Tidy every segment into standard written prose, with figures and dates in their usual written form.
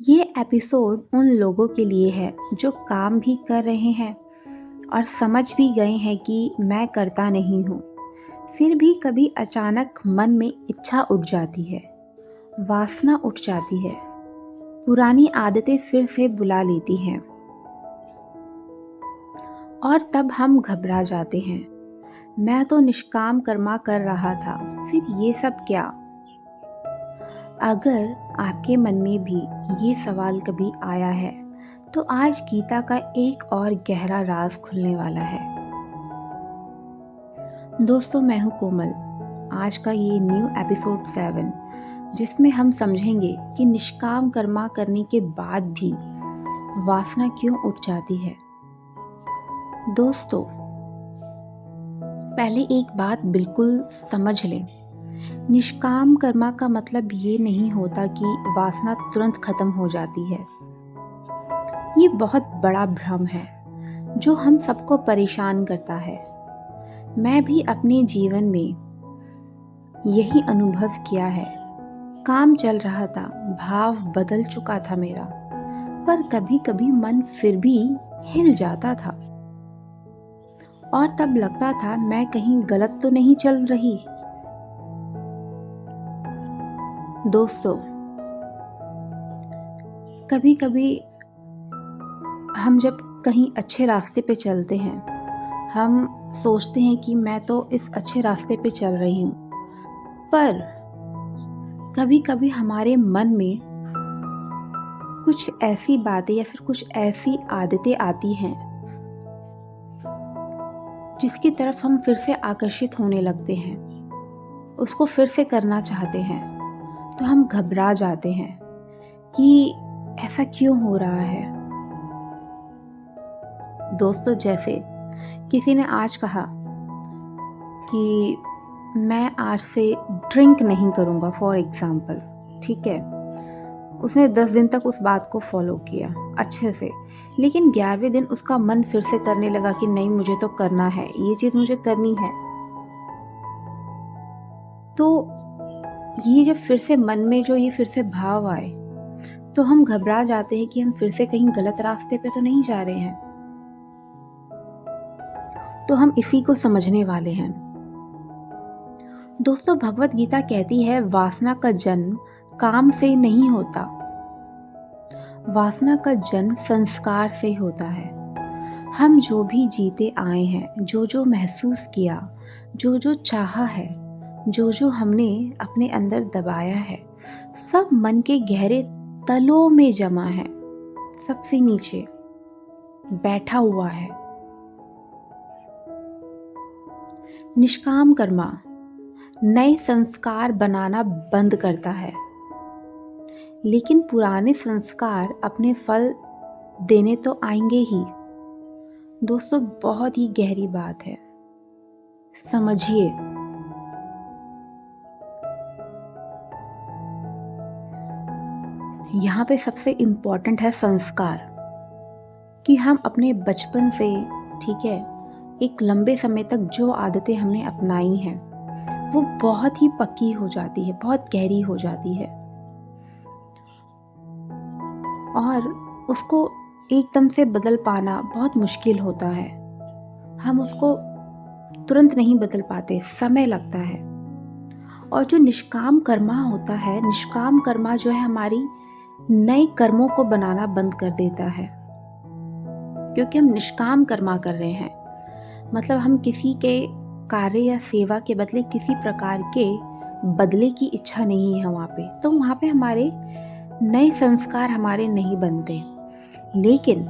ये एपिसोड उन लोगों के लिए है जो काम भी कर रहे हैं और समझ भी गए हैं कि मैं करता नहीं हूँ। फिर भी कभी अचानक मन में इच्छा उठ जाती है, वासना उठ जाती है, पुरानी आदतें फिर से बुला लेती हैं और तब हम घबरा जाते हैं। मैं तो निष्काम कर्मा कर रहा था, फिर ये सब क्या? अगर आपके मन में भी ये सवाल कभी आया है तो आज गीता का एक और गहरा राज खुलने वाला है। दोस्तों, मैं हूँ कोमल। आज का ये न्यू एपिसोड 7 जिसमें हम समझेंगे कि निष्काम कर्मा करने के बाद भी वासना क्यों उठ जाती है। दोस्तों, पहले एक बात बिल्कुल समझ लें। निष्काम कर्मा का मतलब ये नहीं होता कि वासना तुरंत खत्म हो जाती है। ये बहुत बड़ा भ्रम है जो हम सबको परेशान करता है। मैं भी अपने जीवन में यही अनुभव किया है। काम चल रहा था, भाव बदल चुका था मेरा, पर कभी कभी मन फिर भी हिल जाता था और तब लगता था मैं कहीं गलत तो नहीं चल रही। दोस्तों, कभी कभी हम जब कहीं अच्छे रास्ते पे चलते हैं, हम सोचते हैं कि मैं तो इस अच्छे रास्ते पे चल रही हूँ, पर कभी कभी हमारे मन में कुछ ऐसी बातें या फिर कुछ ऐसी आदतें आती हैं जिसकी तरफ हम फिर से आकर्षित होने लगते हैं, उसको फिर से करना चाहते हैं, तो हम घबरा जाते हैं कि ऐसा क्यों हो रहा है। दोस्तों, जैसे किसी ने आज कहा कि मैं आज से ड्रिंक नहीं करूँगा, फॉर एग्जाम्पल, ठीक है। उसने 10 दिन तक उस बात को फॉलो किया अच्छे से, लेकिन 11वें दिन उसका मन फिर से करने लगा कि नहीं, मुझे तो करना है, ये चीज़ मुझे करनी है। तो ये जब फिर से मन में जो ये फिर से भाव आए तो हम घबरा जाते हैं कि हम फिर से कहीं गलत रास्ते पे तो नहीं जा रहे हैं। तो हम इसी को समझने वाले हैं। दोस्तों, भगवत गीता कहती है वासना का जन्म काम से नहीं होता, वासना का जन्म संस्कार से होता है। हम जो भी जीते आए हैं, जो जो महसूस किया, जो जो चाहा है, जो जो हमने अपने अंदर दबाया है, सब मन के गहरे तलों में जमा है, सबसे नीचे बैठा हुआ है। निष्काम कर्मा नए संस्कार बनाना बंद करता है, लेकिन पुराने संस्कार अपने फल देने तो आएंगे ही। दोस्तों, बहुत ही गहरी बात है, समझिए। यहाँ पे सबसे इम्पोर्टेंट है संस्कार, कि हम अपने बचपन से, ठीक है, एक लंबे समय तक जो आदतें हमने अपनाई हैं वो बहुत ही पक्की हो जाती है, बहुत गहरी हो जाती है और उसको एकदम से बदल पाना बहुत मुश्किल होता है। हम उसको तुरंत नहीं बदल पाते, समय लगता है। और जो निष्काम कर्मा होता है, निष्काम कर्मा जो है हमारी नए कर्मों को बनाना बंद कर देता है, क्योंकि हम निष्काम कर्मा कर रहे हैं। मतलब हम किसी के कार्य या सेवा के बदले किसी प्रकार के बदले की इच्छा नहीं है वहाँ पे, तो वहाँ पे हमारे नए संस्कार हमारे नहीं बनते। लेकिन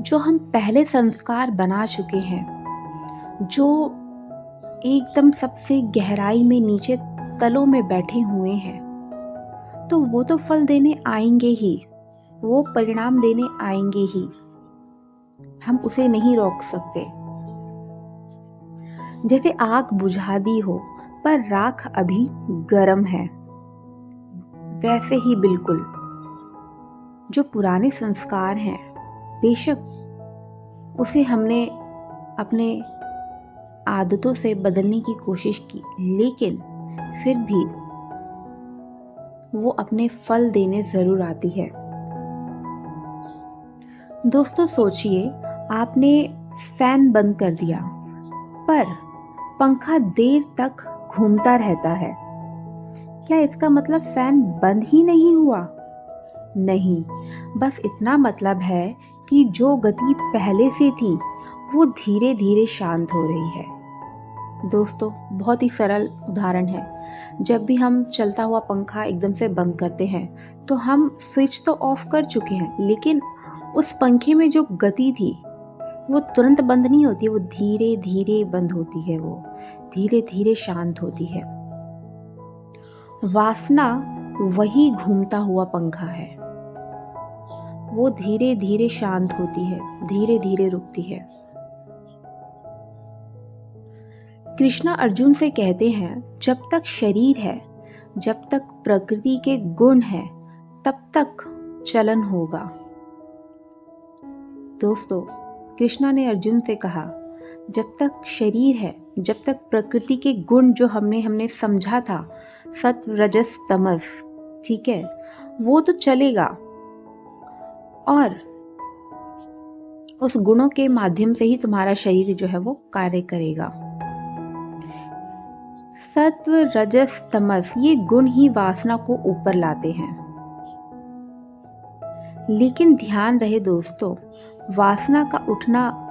जो हम पहले संस्कार बना चुके हैं, जो एकदम सबसे गहराई में नीचे तलों में बैठे हुए हैं, तो वो तो फल देने आएंगे ही, वो परिणाम देने आएंगे ही, हम उसे नहीं रोक सकते। जैसे आग बुझा दी हो पर राख अभी गर्म है, वैसे ही बिल्कुल जो पुराने संस्कार हैं, बेशक उसे हमने अपने आदतों से बदलने की कोशिश की, लेकिन फिर भी वो अपने फल देने ज़रूर आती है। दोस्तों सोचिए, आपने फैन बंद कर दिया, पर पंखा देर तक घूमता रहता है। क्या इसका मतलब फैन बंद ही नहीं हुआ? नहीं, बस इतना मतलब है कि जो गति पहले से थी, वो धीरे-धीरे शांत हो रही है। दोस्तों, बहुत ही सरल उदाहरण है। जब भी हम चलता हुआ पंखा एकदम से बंद करते हैं, तो हम स्विच तो ऑफ कर चुके हैं, लेकिन उस पंखे में जो गति थी, वो तुरंत बंद नहीं होती, वो धीरे-धीरे बंद होती है, वो धीरे-धीरे शांत होती है। वासना वही घूमता हुआ पंखा है। वो धीरे-धीरे शांत होती है, धीरे-धीरे रुकती है। कृष्णा अर्जुन से कहते हैं, जब तक शरीर है, जब तक प्रकृति के गुण हैं, तब तक चलन होगा। दोस्तों, कृष्णा ने अर्जुन से कहा, जब तक शरीर है, जब तक प्रकृति के गुण जो हमने समझा था, सत्व रजस तमस, ठीक है, वो तो चलेगा और उस गुणों के माध्यम से ही तुम्हारा शरीर जो है वो कार्य करेगा। सत्व रजस तमस ये गुण ही वासना को ऊपर लाते हैं। लेकिन ध्यान रहे दोस्तों, वासना का उठना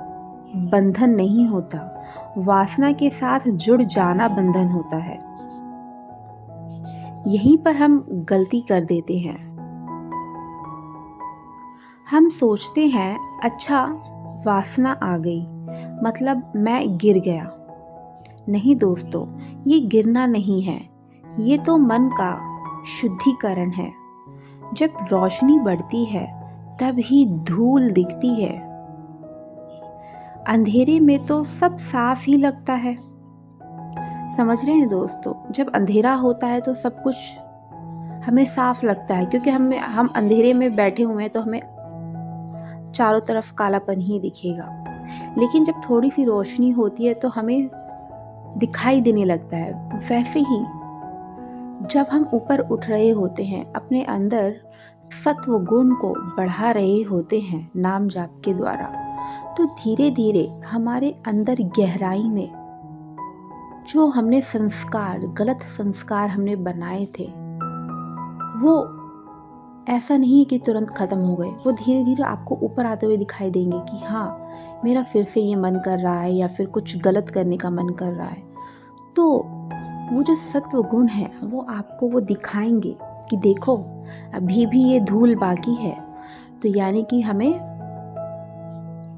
बंधन नहीं होता, वासना के साथ जुड़ जाना बंधन होता है। यहीं पर हम गलती कर देते हैं। हम सोचते हैं, अच्छा वासना आ गई, मतलब मैं गिर गया। नहीं दोस्तों, ये गिरना नहीं है, ये तो मन का शुद्धिकरण है। जब रोशनी बढ़ती है, तब ही धूल दिखती है। अंधेरे में तो सब साफ ही लगता है। समझ रहे हैं दोस्तों, जब अंधेरा होता है तो सब कुछ हमें साफ लगता है, क्योंकि हम अंधेरे में बैठे हुए हैं, तो हमें चारों तरफ कालापन ही दिखेगा। लेकिन जब थोड़ी सी रोशनी होती है तो हमें दिखाई देने लगता है। वैसे ही जब हम ऊपर उठ रहे होते हैं, अपने अंदर सत्व गुण को बढ़ा रहे होते हैं नाम जाप के द्वारा, तो धीरे धीरे हमारे अंदर गहराई में जो हमने संस्कार, गलत संस्कार हमने बनाए थे, वो ऐसा नहीं है कि तुरंत खत्म हो गए। वो धीरे धीरे आपको ऊपर आते हुए दिखाई देंगे कि हाँ, मेरा फिर से ये मन कर रहा है, या फिर कुछ गलत करने का मन कर रहा है। तो वो जो सत्व गुण है, वो आपको वो दिखाएंगे कि देखो, अभी भी ये धूल बाकी है। तो यानी कि हमें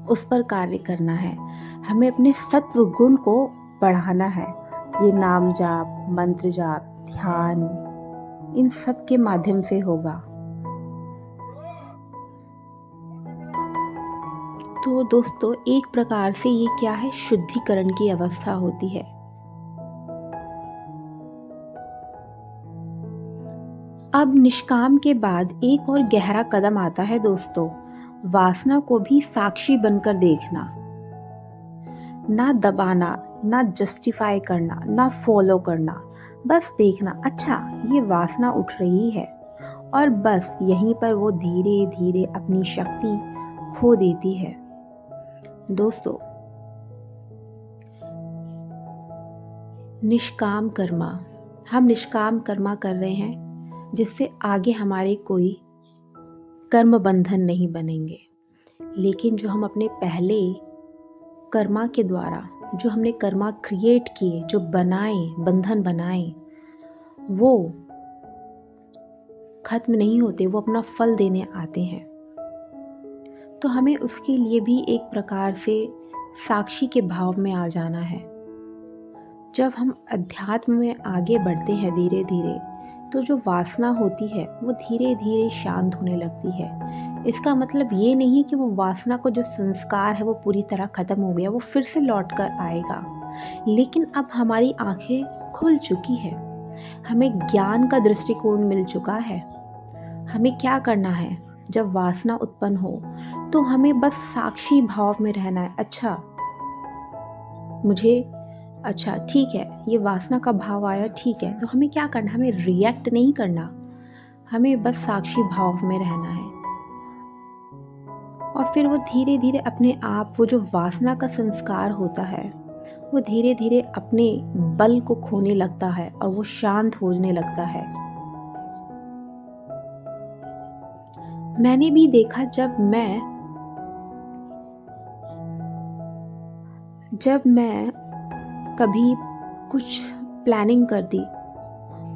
उस पर कार्य करना है, हमें अपने सत्व गुण को बढ़ाना है। ये नाम जाप, मंत्र जाप, ध्यान, इन सब के माध्यम से होगा। तो दोस्तों, एक प्रकार से ये क्या है, शुद्धिकरण की अवस्था होती है। अब निष्काम के बाद एक और गहरा कदम आता है दोस्तों, वासना को भी साक्षी बनकर देखना। ना दबाना, ना जस्टिफाई करना, ना फॉलो करना, बस देखना, अच्छा ये वासना उठ रही है, और बस यहीं पर वो धीरे धीरे अपनी शक्ति खो देती है। दोस्तों, निष्काम कर्मा, हम निष्काम कर्मा कर रहे हैं, जिससे आगे हमारे कोई कर्म बंधन नहीं बनेंगे। लेकिन जो हम अपने पहले कर्मा के द्वारा, जो हमने कर्मा क्रिएट किए, जो बनाए, बंधन बनाए, वो खत्म नहीं होते, वो अपना फल देने आते हैं। तो हमें उसके लिए भी एक प्रकार से साक्षी के भाव में आ जाना है। जब हम अध्यात्म में आगे बढ़ते हैं धीरे धीरे, तो जो वासना होती है वो धीरे धीरे शांत होने लगती है। इसका मतलब ये नहीं कि वो वासना को जो संस्कार है वो पूरी तरह खत्म हो गया, वो फिर से लौट कर आएगा। लेकिन अब हमारी आंखें खुल चुकी है, हमें ज्ञान का दृष्टिकोण मिल चुका है। हमें क्या करना है, जब वासना उत्पन्न हो तो हमें बस साक्षी भाव में रहना है। अच्छा ठीक है, ये वासना का भाव आया, ठीक है, तो हमें क्या करना है, हमें रिएक्ट नहीं करना, हमें बस साक्षी भाव में रहना है। और फिर वो धीरे धीरे अपने आप, वो जो वासना का संस्कार होता है, वो धीरे धीरे अपने बल को खोने लगता है और वो शांत होने लगता है। मैंने भी देखा, जब मैं कभी कुछ प्लानिंग करती,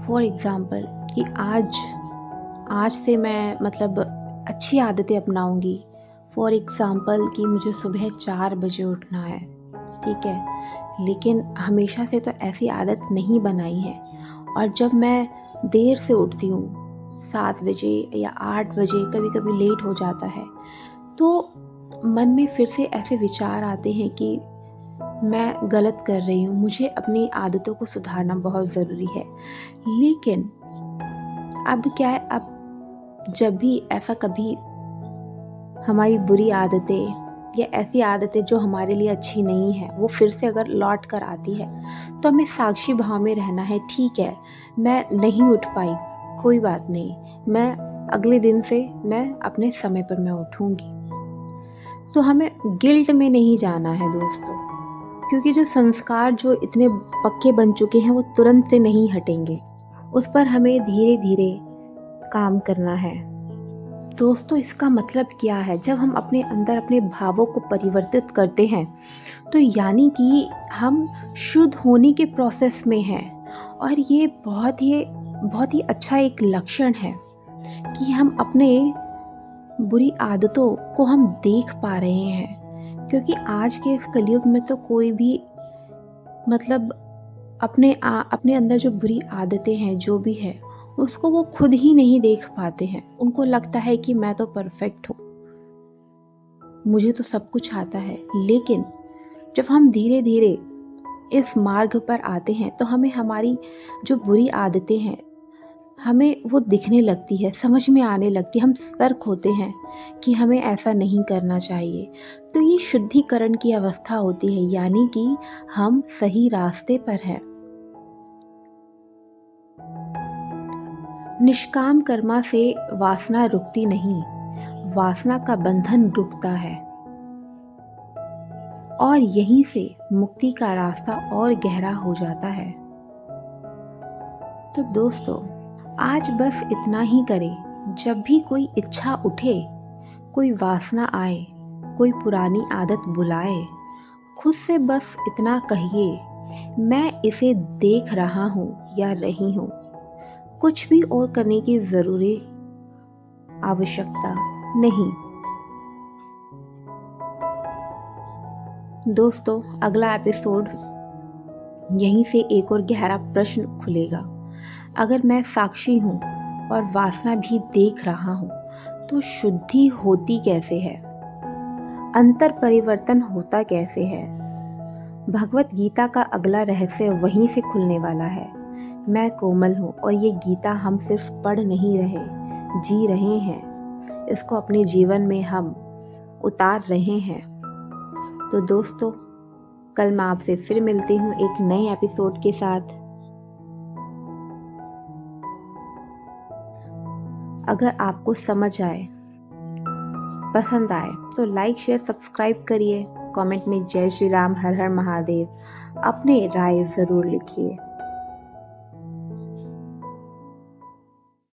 फॉर एग्ज़ाम्पल कि आज आज से मैं मतलब अच्छी आदतें अपनाऊँगी। फॉर एग्ज़ाम्पल कि मुझे सुबह 4 बजे उठना है, ठीक है? लेकिन हमेशा से तो ऐसी आदत नहीं बनाई है, और जब मैं देर से उठती हूँ, 7 बजे या 8 बजे, कभी-कभी लेट हो जाता है, तो मन में फिर से ऐसे विचार आते हैं कि मैं गलत कर रही हूँ, मुझे अपनी आदतों को सुधारना बहुत ज़रूरी है। लेकिन अब क्या है, अब जब भी ऐसा कभी हमारी बुरी आदतें या ऐसी आदतें जो हमारे लिए अच्छी नहीं है, वो फिर से अगर लौट कर आती है, तो हमें साक्षी भाव में रहना है। ठीक है, मैं नहीं उठ पाई, कोई बात नहीं, मैं अगले दिन से मैं अपने समय पर मैं उठूँगी। तो हमें गिल्ट में नहीं जाना है दोस्तों, क्योंकि जो संस्कार जो इतने पक्के बन चुके हैं, वो तुरंत से नहीं हटेंगे। उस पर हमें धीरे-धीरे काम करना है। दोस्तों, इसका मतलब क्या है? जब हम अपने अंदर अपने भावों को परिवर्तित करते हैं, तो यानी कि हम शुद्ध होने के प्रोसेस में हैं, और ये बहुत ही अच्छा एक लक्षण है कि हम अपने बुरी आदतों को हम देख पा रहे हैं। क्योंकि आज के इस कलयुग में तो कोई भी मतलब अपने अंदर जो बुरी आदतें हैं, जो भी है, उसको वो खुद ही नहीं देख पाते हैं। उनको लगता है कि मैं तो परफेक्ट हूँ, मुझे तो सब कुछ आता है। लेकिन जब हम धीरे-धीरे इस मार्ग पर आते हैं, तो हमें हमारी जो बुरी आदतें हैं, हमें वो दिखने लगती है, समझ में आने लगती है, हम सतर्क होते हैं कि हमें ऐसा नहीं करना चाहिए। तो ये शुद्धिकरण की अवस्था होती है, यानी कि हम सही रास्ते पर हैं। निष्काम कर्मा से वासना रुकती नहीं, वासना का बंधन रुकता है, और यहीं से मुक्ति का रास्ता और गहरा हो जाता है। तो दोस्तों, आज बस इतना ही करें। जब भी कोई इच्छा उठे, कोई वासना आए, कोई पुरानी आदत बुलाए, खुद से बस इतना कहिए, मैं इसे देख रहा हूँ या रही हूँ। कुछ भी और करने की ज़रूरी आवश्यकता नहीं। दोस्तों, अगला एपिसोड यहीं से एक और गहरा प्रश्न खुलेगा। अगर मैं साक्षी हूँ और वासना भी देख रहा हूँ, तो शुद्धि होती कैसे है? अंतर परिवर्तन होता कैसे है? भगवत गीता का अगला रहस्य वहीं से खुलने वाला है। मैं कोमल हूँ, और ये गीता हम सिर्फ पढ़ नहीं रहे, जी रहे हैं। इसको अपने जीवन में हम उतार रहे हैं। तो दोस्तों, कल मैं आपसे फिर मिलती हूँ एक नए एपिसोड के साथ। अगर आपको समझ आए, पसंद आए, तो लाइक शेयर सब्सक्राइब करिए। कमेंट में जय श्री राम, हर हर महादेव अपने राय ज़रूर लिखिए।